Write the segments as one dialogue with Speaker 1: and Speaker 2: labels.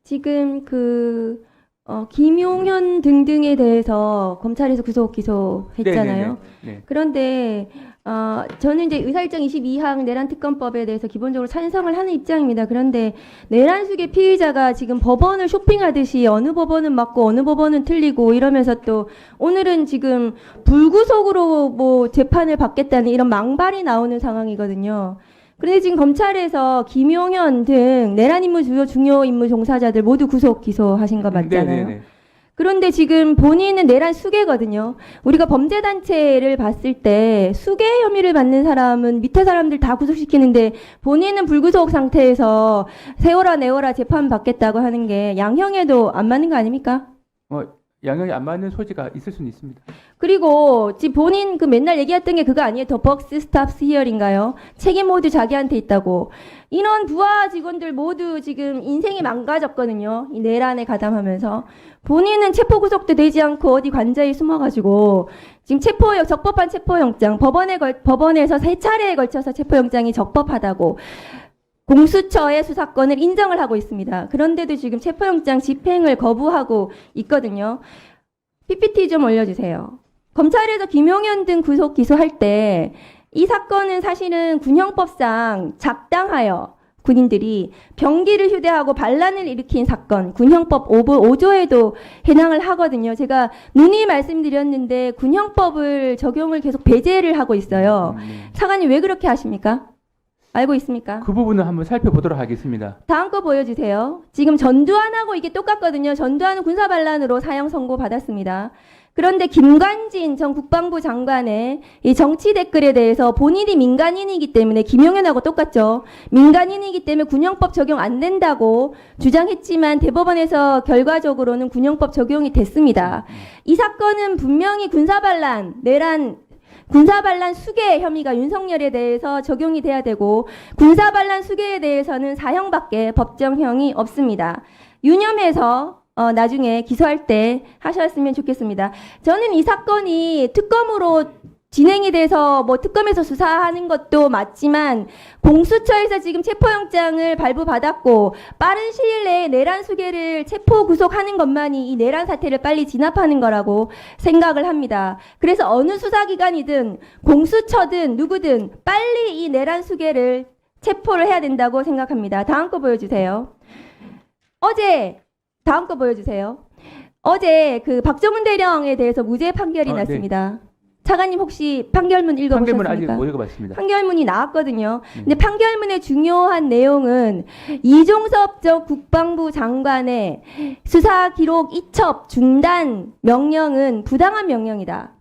Speaker 1: 지금 김용현 등등에 대해서 검찰에서 구속 기소했잖아요.
Speaker 2: 네.
Speaker 1: 그런데 저는 이제 의사일정 22항 내란 특검법에 대해서 기본적으로 찬성을 하는 입장입니다. 그런데 내란숙의 피의자가 지금 법원을 쇼핑하듯이 어느 법원은 맞고 어느 법원은 틀리고 이러면서 또 오늘은 지금 불구속으로 뭐 재판을 받겠다는 이런 망발이 나오는 상황이거든요. 그런데 지금 검찰에서 김용현 등 내란 임무 주요 중요 임무 종사자들 모두 구속 기소하신 거 맞잖아요.
Speaker 2: 네네네.
Speaker 1: 그런데 지금 본인은 내란 수괴거든요. 우리가 범죄단체를 봤을 때 수괴 혐의를 받는 사람은 밑에 사람들 다 구속시키는데 본인은 불구속 상태에서 세워라 내워라 재판 받겠다고 하는 게 양형에도 안 맞는 거 아닙니까?
Speaker 2: 양형이 안 맞는 소지가 있을 수는 있습니다.
Speaker 1: 그리고 지금 본인 맨날 얘기했던 게 그거 아니에요? 더 벅스 스탑스 히어인가요? 책임 모두 자기한테 있다고. 인원 부하 직원들 모두 지금 인생이 망가졌거든요. 이 내란에 가담하면서. 본인은 체포 구속도 되지 않고 어디 관저에 숨어가지고 지금 적법한 체포영장 법원에서 3차례에 걸쳐서 체포영장이 적법하다고 공수처의 수사권을 인정을 하고 있습니다. 그런데도 지금 체포영장 집행을 거부하고 있거든요. PPT 좀 올려주세요. 검찰에서 김용현 등 구속 기소할 때 이 사건은 사실은 군형법상 작당하여 군인들이 병기를 휴대하고 반란을 일으킨 사건, 군형법 5조에도 해당을 하거든요. 제가 누누이 말씀드렸는데 군형법을 적용을 계속 배제를 하고 있어요. 차관님 왜 그렇게 하십니까? 알고 있습니까?
Speaker 2: 그 부분은 한번 살펴보도록 하겠습니다.
Speaker 1: 다음 거 보여주세요. 지금 전두환하고 이게 똑같거든요. 전두환은 군사반란으로 사형 선고 받았습니다. 그런데 김관진 전 국방부 장관의 이 정치 댓글에 대해서 본인이 민간인이기 때문에 김용현하고 똑같죠. 민간인이기 때문에 군형법 적용 안 된다고 주장했지만 대법원에서 결과적으로는 군형법 적용이 됐습니다. 이 사건은 분명히 군사반란 수괴 혐의가 윤석열에 대해서 적용이 돼야 되고 군사반란 수괴에 대해서는 사형밖에 법정형이 없습니다. 유념해서 나중에 기소할 때 하셨으면 좋겠습니다. 저는 이 사건이 특검으로 진행이 돼서 뭐 특검에서 수사하는 것도 맞지만 공수처에서 지금 체포영장을 발부받았고 빠른 시일 내에 내란 수괴를 체포 구속하는 것만이 이 내란 사태를 빨리 진압하는 거라고 생각을 합니다. 그래서 어느 수사기관이든 공수처든 누구든 빨리 이 내란 수괴를 체포를 해야 된다고 생각합니다. 다음 거 보여주세요. 다음 거 보여주세요. 어제 그 박정훈 대령에 대해서 무죄 판결이 났습니다.
Speaker 2: 네.
Speaker 1: 차관님 혹시 판결문 읽어보셨습니까?
Speaker 2: 판결문 아직 못 읽어봤습니다.
Speaker 1: 판결문이 나왔거든요. 근데 판결문의 중요한 내용은 이종섭 전 국방부 장관의 수사 기록 이첩 중단 명령은 부당한 명령이다.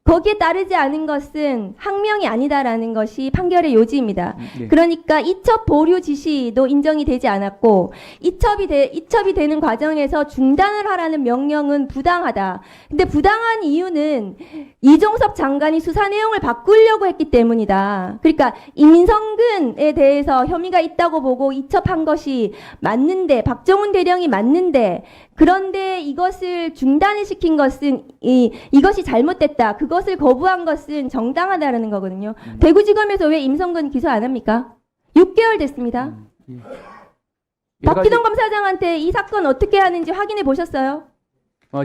Speaker 1: 거기에 따르지 않은 것은 항명이 아니다라는 것이 판결의 요지입니다.
Speaker 2: 네.
Speaker 1: 그러니까 이첩 보류 지시도 인정이 되지 않았고 이첩이 되는 과정에서 중단을 하라는 명령은 부당하다. 근데 부당한 이유는 이종섭 장관이 수사 내용을 바꾸려고 했기 때문이다. 그러니까 임성근에 대해서 혐의가 있다고 보고 이첩한 것이 맞는데 박정훈 대령이 맞는데 그런데 이것을 중단을 시킨 것은 이것이 잘못됐다. 그것을 거부한 것은 정당하다라는 거거든요. 대구지검에서 왜 임성근 기소 안 합니까? 6개월 됐습니다. 박기동 검사장한테 이 사건 어떻게 하는지 확인해 보셨어요?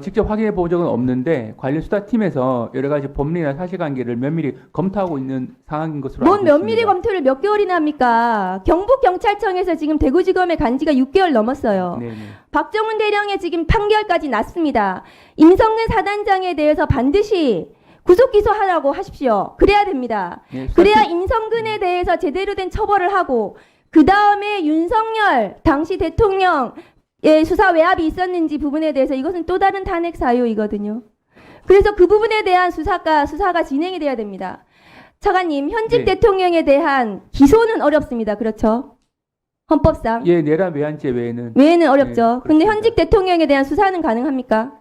Speaker 2: 직접 확인해 본 적은 없는데 관련 수사팀에서 여러 가지 법리나 사실관계를 면밀히 검토하고 있는 상황인 것으로 알고 있습니다.
Speaker 1: 면밀히 검토를 몇 개월이나 합니까? 경북경찰청에서 지금 대구지검에 간 지가 6개월 넘었어요.
Speaker 2: 네네.
Speaker 1: 박정훈 대령의 지금 판결까지 났습니다. 임성근 사단장에 대해서 반드시 구속 기소하라고 하십시오. 그래야 됩니다.
Speaker 2: 네,
Speaker 1: 그래야 임성근에 대해서 제대로 된 처벌을 하고 그 다음에 윤석열 당시 대통령의 수사 외압이 있었는지 부분에 대해서 이것은 또 다른 탄핵 사유이거든요. 그래서 그 부분에 대한 수사가 진행이 돼야 됩니다. 차관님, 현직 대통령에 대한 기소는 어렵습니다. 그렇죠? 헌법상.
Speaker 2: 예, 내란 외환죄 외에는
Speaker 1: 어렵죠. 근데 현직 대통령에 대한 수사는 가능합니까?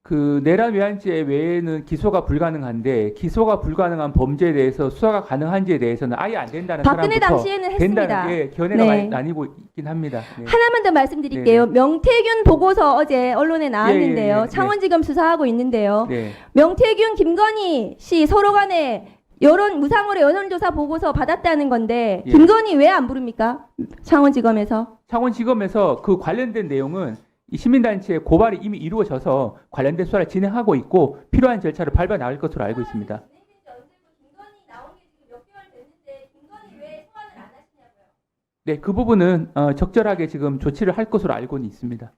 Speaker 2: 그 내란 외환죄 외에는 기소가 불가능한데 기소가 불가능한 범죄에 대해서 수사가 가능한지에 대해서는 아예 안 된다는
Speaker 1: 박근혜
Speaker 2: 사람부터
Speaker 1: 당시에는 했습니다.
Speaker 2: 된다는 게 견해가
Speaker 1: 네.
Speaker 2: 많이 나뉘고 있긴 합니다. 네.
Speaker 1: 하나만 더 말씀드릴게요. 명태균 보고서 어제 언론에 나왔는데요. 창원지검 수사하고 있는데요.
Speaker 2: 네.
Speaker 1: 명태균, 김건희 씨 서로 간에 무상으로 여론조사 보고서 받았다는 건데
Speaker 2: 예.
Speaker 1: 김건희 왜 안 부릅니까? 창원지검에서.
Speaker 2: 창원지검에서 그 관련된 내용은 이 시민단체의 고발이 이미 이루어져서 관련된 수사를 진행하고 있고 필요한 절차를 밟아 나갈 것으로 알고 있습니다. 네, 그 부분은 적절하게 지금 조치를 할 것으로 알고는 있습니다.